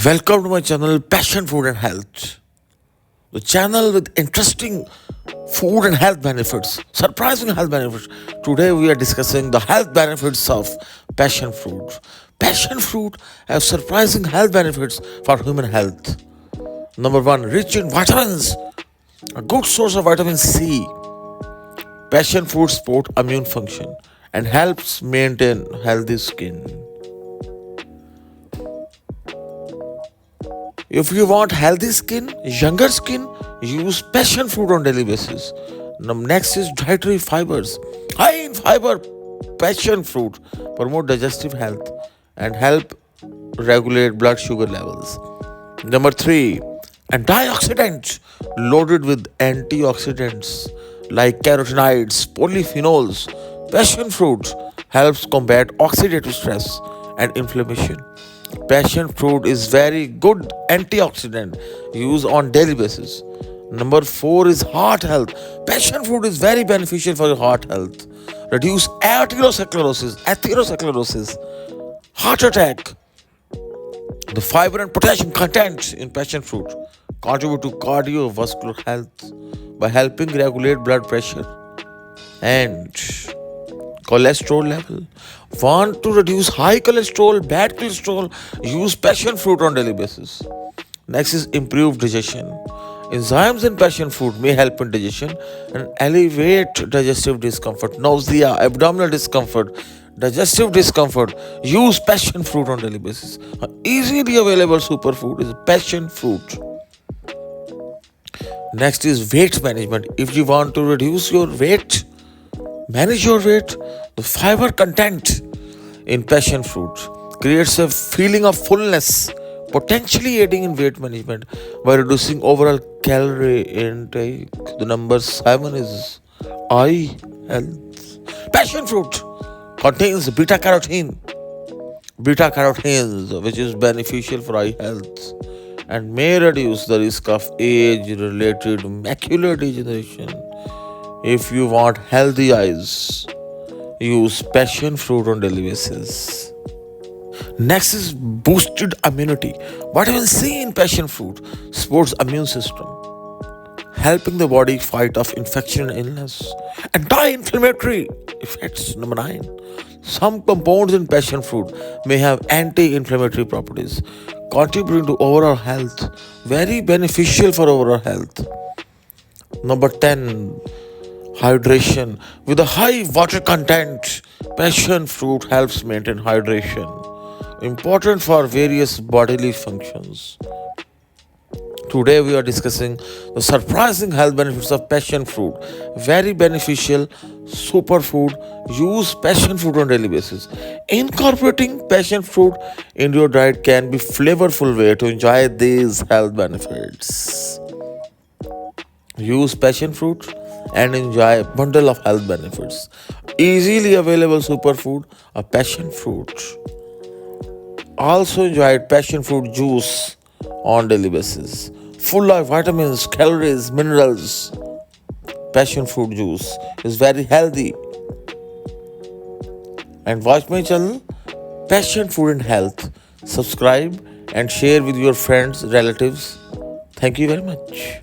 Welcome to my channel Passion Food and Health. The channel with interesting food and health benefits, surprising health benefits. Today we are discussing the health benefits of passion fruit. Passion fruit has surprising health benefits for human health. Number one, rich in vitamins, a good source of vitamin C. Passion fruit support immune function and helps maintain healthy skin. If you want healthy skin, younger skin, use passion fruit on daily basis. Next is dietary fibers. High in fiber, passion fruit promote digestive health and help regulate blood sugar levels. Number three, antioxidants loaded with antioxidants like carotenoids, polyphenols. Passion fruit helps combat oxidative stress and inflammation. Passion fruit is very good antioxidant used on daily basis. Number four is heart health. Passion fruit is very beneficial for your heart health. Reduce atherosclerosis, heart attack. The fiber and potassium content in passion fruit contribute to cardiovascular health by helping regulate blood pressure and cholesterol level. Want to reduce high cholesterol, bad cholesterol? Use passion fruit on daily basis. Next is improved digestion. Enzymes in passion fruit may help in digestion and alleviate digestive discomfort, nausea, abdominal discomfort, digestive discomfort. Use passion fruit on daily basis. Easily available superfood is passion fruit. Next is weight management. If you want to reduce your weight, manage your weight. The fiber content in passion fruit creates a feeling of fullness, potentially aiding in weight management by reducing overall calorie intake. The number seven is eye health. Passion fruit contains beta carotenes, which is beneficial for eye health and may reduce the risk of age-related macular degeneration. If you want healthy eyes, use passion fruit on daily basis. Next is boosted immunity. Vitamin C in passion fruit supports immune system, helping the body fight off infection and illness. Anti-inflammatory effects. Number nine. Some compounds in passion fruit may have anti-inflammatory properties, contributing to overall health. Very beneficial for overall health. Number 10. Hydration. With a high water content, passion fruit helps maintain hydration, important for various bodily functions. Today we are discussing the surprising health benefits of passion fruit. Very beneficial superfood. Use passion fruit on daily basis. Incorporating passion fruit into your diet can be flavorful way to enjoy these health benefits. Use passion fruit and enjoy a bundle of health benefits. Easily available superfood, a passion fruit. Also enjoy passion fruit juice on daily basis. Full of vitamins, calories, minerals. Passion fruit juice is very healthy. And watch my channel, Passion Food and Health. Subscribe and share with your friends, relatives. Thank you very much.